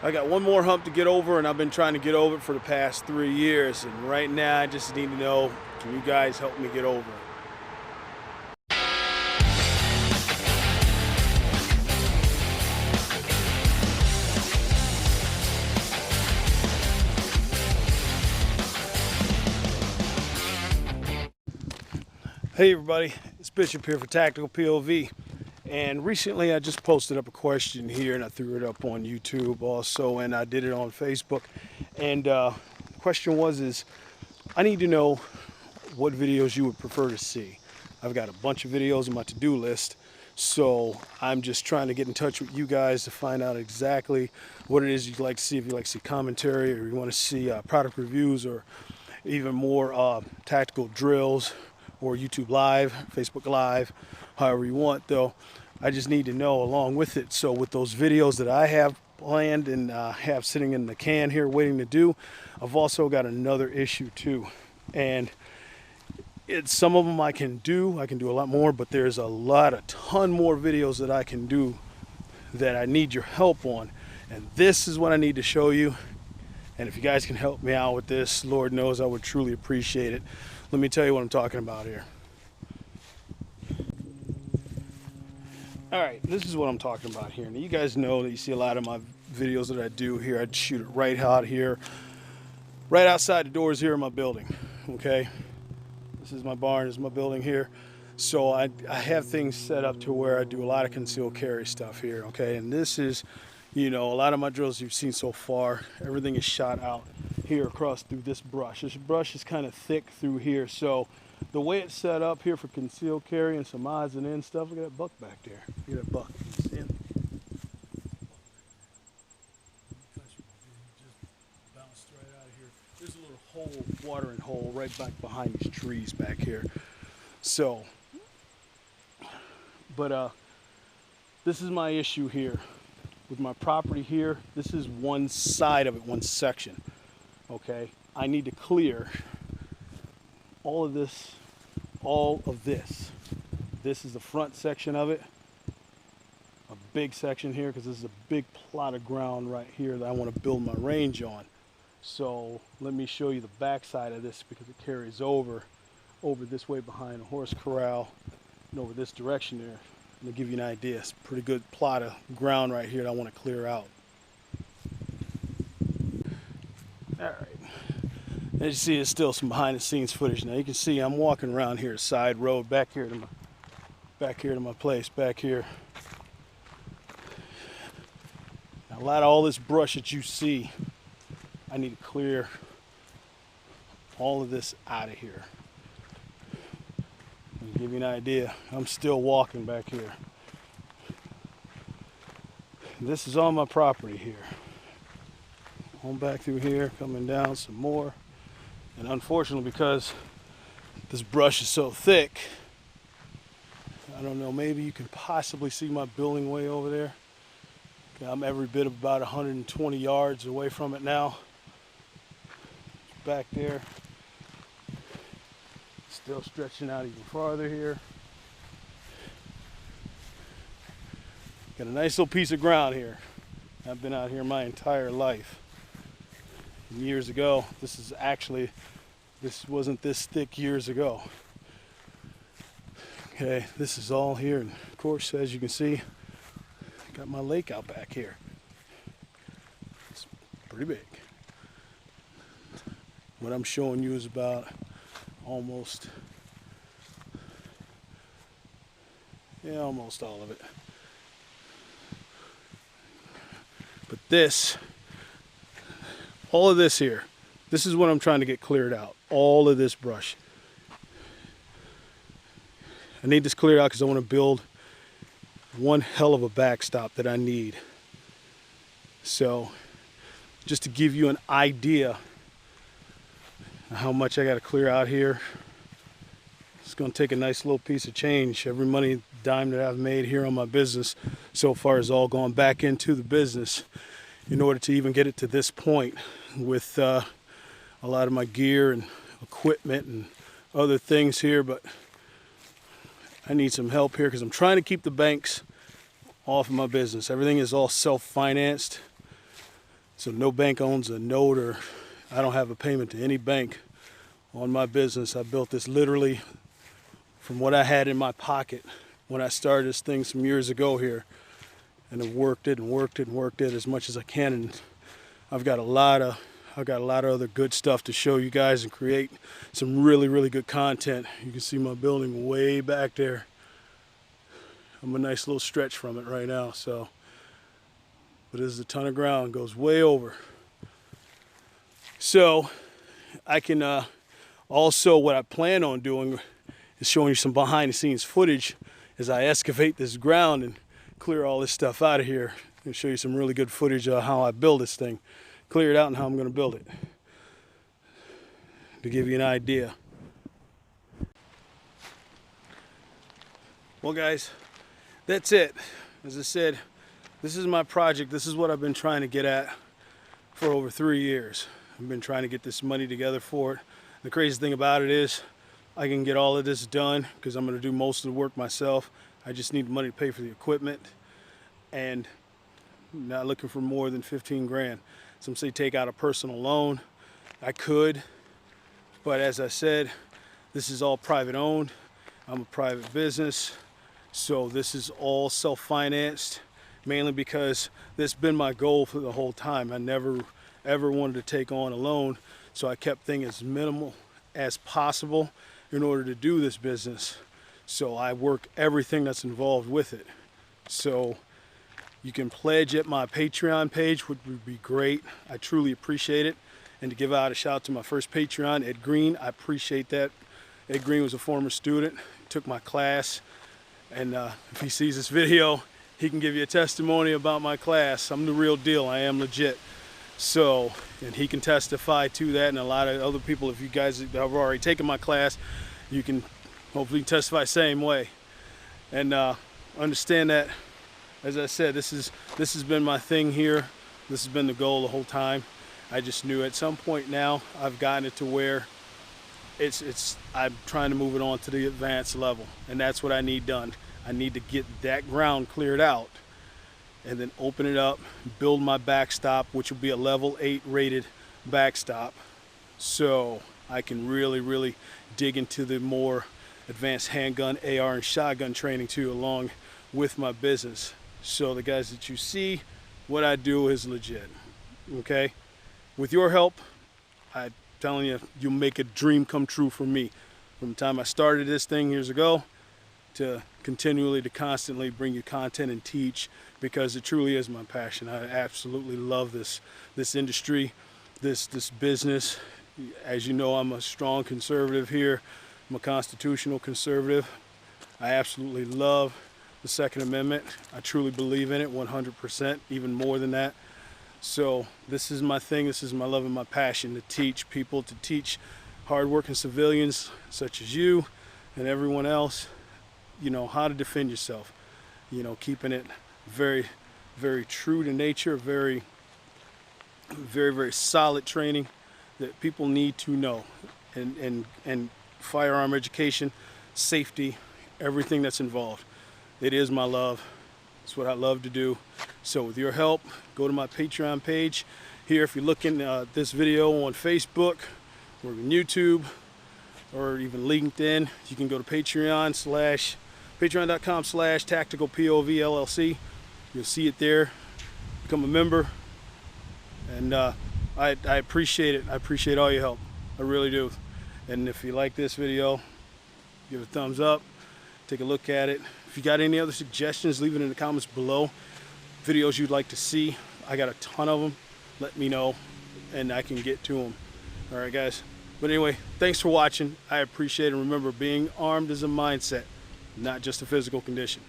I got one more hump to get over, and I've been trying to get over it for the past 3 years. And right now, I just need to know, can you guys help me get over it? Hey everybody, it's Bishop here for Tactical POV. And recently I just posted up a question here, and I threw it up on YouTube also, and I did it on Facebook. And the question was, I need to know what videos you would prefer to see. I've got a bunch of videos on my to-do list, so I'm just trying to get in touch with you guys to find out exactly what it is you'd like to see. If you like to see commentary, or you want to see product reviews, or even more tactical drills, or YouTube Live, Facebook Live, however you want. Though I just need to know along with it. So with those videos that I have planned and have sitting in the can here waiting to do, I've also got another issue too. And some of them I can do a lot more, but there's a ton more videos that I can do that I need your help on. And this is what I need to show you. And if you guys can help me out with this, Lord knows I would truly appreciate it. Let me tell you what I'm talking about here. All right, this is what I'm talking about here. Now, you guys know that you see a lot of my videos that I do here. I'd shoot it right out here, right outside the doors here in my building, okay? This is my barn, this is my building here. So I have things set up to where I do a lot of concealed carry stuff here, okay? And this is, you know, a lot of my drills you've seen so far, everything is shot out here across through this brush. This brush is kind of thick through here, so the way it's set up here for concealed carry and some odds and ends stuff, look at that buck back there. Look at that buck. You see him? Just bounced right out of here. There's a little hole, watering hole right back behind these trees back here. So, but this is my issue here. With my property here, this is one side of it, one section, okay? I need to clear all of this. This is the front section of it, a big section here, because this is a big plot of ground right here that I want to build my range on. So let me show you the back side of this, because it carries over this way behind a horse corral and over this direction there. To give you an idea, it's a pretty good plot of ground right here that I want to clear out. All right, as you see, it's still some behind the scenes footage. Now you can see I'm walking around here, side road, back here to my place, back here. Now, a lot of all this brush that you see, I need to clear all of this out of here. To give you an idea, I'm still walking back here. This is on my property here. On back through here, coming down some more. And unfortunately, because this brush is so thick, I don't know, maybe you can possibly see my building way over there. Okay, I'm every bit of about 120 yards away from it now. Back there. Still stretching out even farther here. Got a nice little piece of ground here. I've been out here my entire life. And years ago, this wasn't this thick years ago. Okay, this is all here, and of course, as you can see, got my lake out back here. It's pretty big. What I'm showing you is about almost all of it. But all of this here, this is what I'm trying to get cleared out. All of this brush. I need this cleared out because I want to build one hell of a backstop that I need. So, just to give you an idea of how much I got to clear out here, it's going to take a nice little piece of change. Every money dime that I've made here on my business so far has all gone back into the business in order to even get it to this point with a lot of my gear and equipment and other things here. But I need some help here because I'm trying to keep the banks off of my business. Everything is all self-financed. So no bank owns a note, or I don't have a payment to any bank on my business. I built this literally from what I had in my pocket when I started this thing some years ago here, and I've worked it and worked it and worked it as much as I can. And I've got a lot of other good stuff to show you guys and create some really good content. You can see my building way back there. I'm a nice little stretch from it right now. So, but this is a ton of ground, goes way over. So I can also, what I plan on doing is showing you some behind the scenes footage as I excavate this ground and clear all this stuff out of here, and show you some really good footage of how I build this thing, clear it out, and how I'm going to build it, to give you an idea. Well guys, that's it. As I said, this is my project. This is what I've been trying to get at for over 3 years. I've been trying to get this money together for it. The crazy thing about it is I can get all of this done because I'm going to do most of the work myself. I just need money to pay for the equipment, and I'm not looking for more than 15 grand. Some say take out a personal loan. I could, but as I said, this is all private owned. I'm a private business, so this is all self-financed, mainly because this has been my goal for the whole time. I never ever wanted to take on a loan, so I kept things as minimal as possible in order to do this business. So I work everything that's involved with it. So you can pledge at my Patreon page, which would be great. I truly appreciate it. And to give out a shout out to my first Patreon, Ed Green, I appreciate that. Ed Green was a former student, took my class, and if he sees this video, he can give you a testimony about my class. I'm the real deal, I am legit. So, and he can testify to that, and a lot of other people, if you guys have already taken my class, you can hopefully testify the same way. And understand that, as I said, this has been my thing here. This has been the goal the whole time. I just knew at some point now I've gotten it to where I'm trying to move it on to the advanced level, and that's what I need done. I need to get that ground cleared out and then open it up, build my backstop, which will be a level 8 rated backstop, so I can really dig into the more advanced handgun, AR, and shotgun training too, along with my business. So the guys that you see, what I do is legit, okay? With your help, I'm telling you, you'll make a dream come true for me. From the time I started this thing years ago to continually, to constantly bring you content and teach, because it truly is my passion. I absolutely love this industry, this business. As you know, I'm a strong conservative here. I'm a constitutional conservative. I absolutely love the Second Amendment. I truly believe in it 100%, even more than that. So this is my thing. This is my love and my passion, to teach people, to teach hardworking civilians such as you and everyone else, you know, how to defend yourself. You know, keeping it very true to nature, very solid training that people need to know, and firearm education, safety, everything that's involved. It is my love. It's what I love to do. So with your help, go to my Patreon page here. If you're looking at this video on Facebook or on YouTube or even LinkedIn, you can go to patreon.com/Tactical POV LLC. You'll see it there. Become a member, and I appreciate it. I appreciate all your help. I really do. And if you like this video, give it a thumbs up. Take a look at it. If you got any other suggestions, leave it in the comments below. Videos you'd like to see, I got a ton of them. Let me know, and I can get to them. All right, guys. But anyway, thanks for watching. I appreciate it. Remember, being armed is a mindset, not just a physical condition.